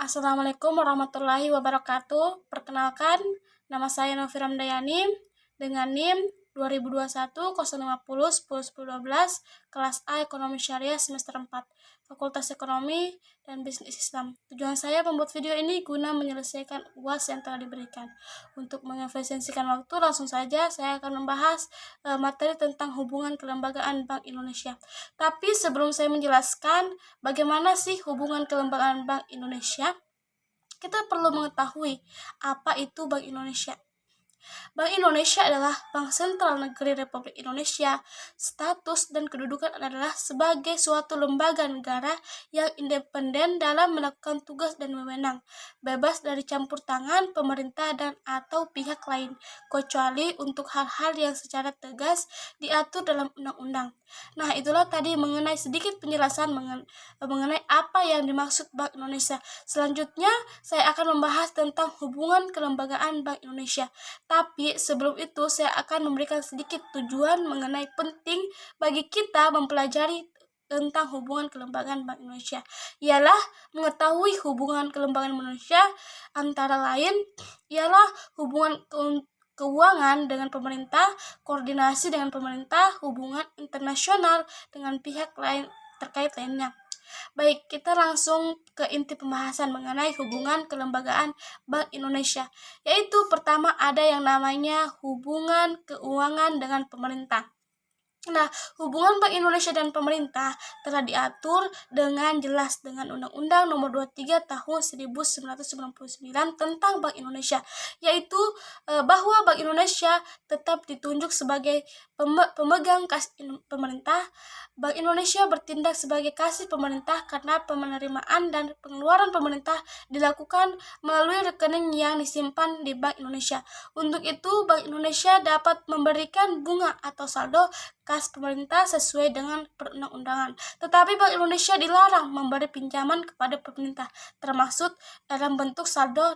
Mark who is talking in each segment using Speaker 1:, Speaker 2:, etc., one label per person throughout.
Speaker 1: Assalamualaikum warahmatullahi wabarakatuh. Perkenalkan, nama saya Novi Ramdayani dengan NIM 2021 050 10 10 12, kelas A Ekonomi Syariah semester 4, Fakultas Ekonomi dan Bisnis Islam. Tujuan saya membuat video ini guna menyelesaikan UAS yang telah diberikan. Untuk mengefisiensikan waktu, langsung saja saya akan membahas materi tentang hubungan kelembagaan Bank Indonesia. Tapi sebelum saya menjelaskan bagaimana sih hubungan kelembagaan Bank Indonesia, kita perlu mengetahui apa itu Bank Indonesia. Bank Indonesia adalah Bank Sentral Negeri Republik Indonesia. Status dan kedudukan adalah sebagai suatu lembaga negara yang independen dalam melakukan tugas dan wewenang, bebas dari campur tangan pemerintah dan atau pihak lain, kecuali untuk hal-hal yang secara tegas diatur dalam undang-undang. Nah, itulah tadi mengenai sedikit penjelasan mengenai apa yang dimaksud Bank Indonesia. Selanjutnya, saya akan membahas tentang hubungan kelembagaan Bank Indonesia. Tapi sebelum itu saya akan memberikan sedikit tujuan mengenai penting bagi kita mempelajari tentang hubungan kelembagaan Bank Indonesia. Ialah mengetahui hubungan kelembagaan Indonesia antara lain ialah hubungan keuangan dengan pemerintah, koordinasi dengan pemerintah, hubungan internasional dengan pihak lain terkait lainnya. Baik, kita langsung ke inti pembahasan mengenai hubungan kelembagaan Bank Indonesia, yaitu pertama ada yang namanya hubungan keuangan dengan pemerintah. Nah, hubungan Bank Indonesia dan pemerintah telah diatur dengan jelas dengan Undang-Undang Nomor 23 Tahun 1999 tentang Bank Indonesia, yaitu bahwa Bank Indonesia tetap ditunjuk sebagai pemegang kas pemerintah. Bank Indonesia bertindak sebagai kasir pemerintah karena penerimaan dan pengeluaran pemerintah dilakukan melalui rekening yang disimpan di Bank Indonesia. Untuk itu, Bank Indonesia dapat memberikan bunga atau saldo kas pemerintah sesuai dengan perundang-undangan. Tetapi Bank Indonesia dilarang memberi pinjaman kepada pemerintah, termasuk dalam bentuk saldo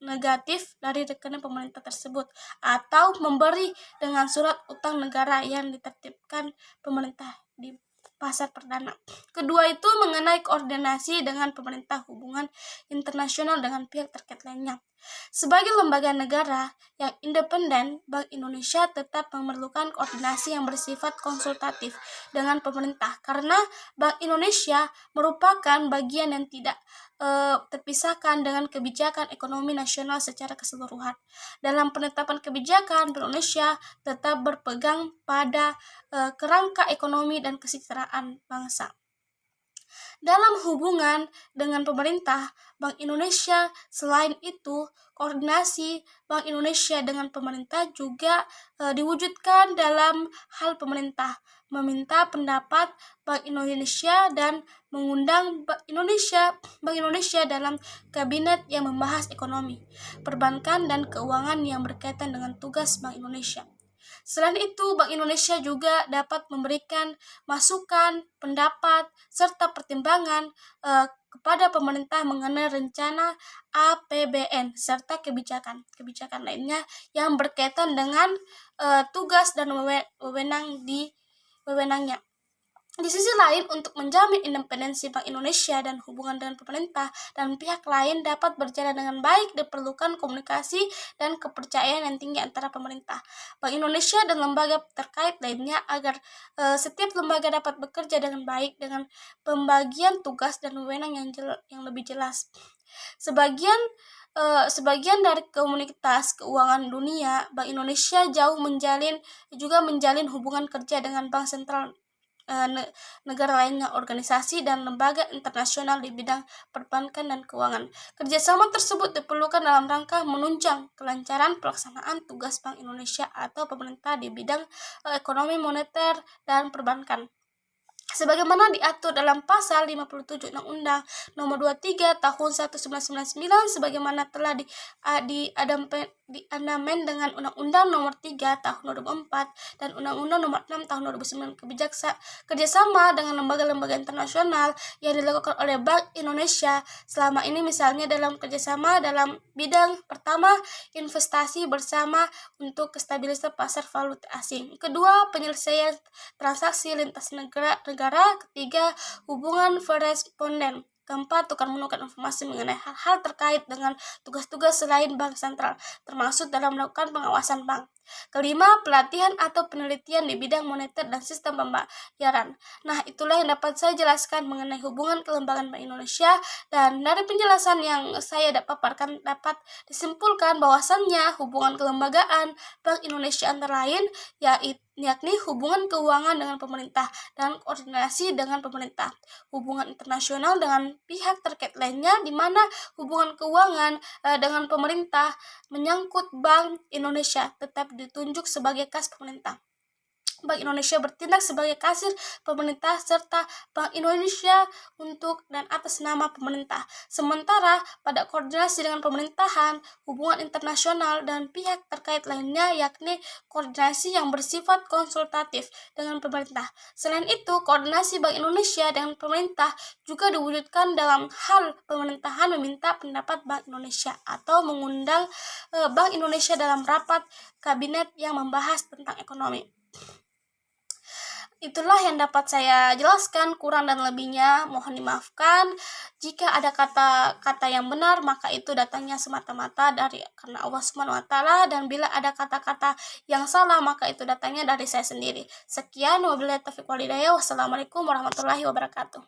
Speaker 1: negatif dari rekening pemerintah tersebut, atau memberi dengan surat utang negara yang ditertibkan pemerintah di pasar perdana. Kedua itu mengenai koordinasi dengan pemerintah, hubungan internasional dengan pihak terkait lainnya. Sebagai lembaga negara yang independen, Bank Indonesia tetap memerlukan koordinasi yang bersifat konsultatif dengan pemerintah karena Bank Indonesia merupakan bagian yang tidak terpisahkan dengan kebijakan ekonomi nasional secara keseluruhan. Dalam penetapan kebijakan, Bank Indonesia tetap berpegang pada kerangka ekonomi dan kesejahteraan bangsa. Dalam hubungan dengan pemerintah, Bank Indonesia selain itu, koordinasi Bank Indonesia dengan pemerintah juga diwujudkan dalam hal pemerintah meminta pendapat Bank Indonesia dan mengundang Bank Indonesia dalam kabinet yang membahas ekonomi, perbankan dan keuangan yang berkaitan dengan tugas Bank Indonesia. Selain itu, Bank Indonesia juga dapat memberikan masukan, pendapat, serta pertimbangan kepada pemerintah mengenai rencana APBN serta kebijakan lainnya yang berkaitan dengan tugas dan wewenangnya. Di sisi lain, untuk menjamin independensi Bank Indonesia dan hubungan dengan pemerintah dan pihak lain dapat berjalan dengan baik, diperlukan komunikasi dan kepercayaan yang tinggi antara pemerintah, Bank Indonesia dan lembaga terkait lainnya agar setiap lembaga dapat bekerja dengan baik dengan pembagian tugas dan wewenang yang lebih jelas. Sebagian dari komunitas keuangan dunia, Bank Indonesia menjalin hubungan kerja dengan Bank Sentral negara lainnya, organisasi dan lembaga internasional di bidang perbankan dan keuangan. Kerjasama tersebut diperlukan dalam rangka menunjang kelancaran pelaksanaan tugas Bank Indonesia atau pemerintah di bidang ekonomi moneter dan perbankan. Sebagaimana diatur dalam pasal 57 Undang-Undang Nomor 23 Tahun 1999 sebagaimana telah diamandemen dengan Undang-Undang Nomor 3 Tahun 2004 dan Undang-Undang Nomor 6 Tahun 2009. Kerjasama dengan lembaga-lembaga internasional yang dilakukan oleh Bank Indonesia selama ini misalnya dalam kerjasama dalam bidang pertama, investasi bersama untuk kestabilitas pasar valuta asing. Kedua, penyelesaian transaksi lintas negara. Ketiga, hubungan koresponden. Keempat, tukar menukar informasi mengenai hal-hal terkait dengan tugas-tugas selain bank sentral, termasuk dalam melakukan pengawasan bank. Kelima, pelatihan atau penelitian di bidang moneter dan sistem pembayaran. Nah, itulah yang dapat saya jelaskan mengenai hubungan kelembagaan Bank Indonesia, dan dari penjelasan yang saya paparkan dapat disimpulkan bahwasannya hubungan kelembagaan Bank Indonesia antara lain yakni hubungan keuangan dengan pemerintah dan koordinasi dengan pemerintah, hubungan internasional dengan pihak terkait lainnya, di mana hubungan keuangan dengan pemerintah menyangkut Bank Indonesia tetap ditunjuk sebagai kas pemerintah. Bank Indonesia bertindak sebagai kasir pemerintah serta Bank Indonesia untuk dan atas nama pemerintah. Sementara pada koordinasi dengan pemerintahan, hubungan internasional dan pihak terkait lainnya yakni koordinasi yang bersifat konsultatif dengan pemerintah. Selain itu, koordinasi Bank Indonesia dengan pemerintah juga diwujudkan dalam hal pemerintahan meminta pendapat Bank Indonesia atau mengundang Bank Indonesia dalam rapat kabinet yang membahas tentang ekonomi. Itulah yang dapat saya jelaskan, kurang dan lebihnya mohon dimaafkan. Jika ada kata-kata yang benar, maka itu datangnya semata-mata dari karena Allah Subhanahu wa taala, dan bila ada kata-kata yang salah maka itu datangnya dari saya sendiri. Sekian, wabillahi taufiq wal hidayah. Wassalamualaikum warahmatullahi wabarakatuh.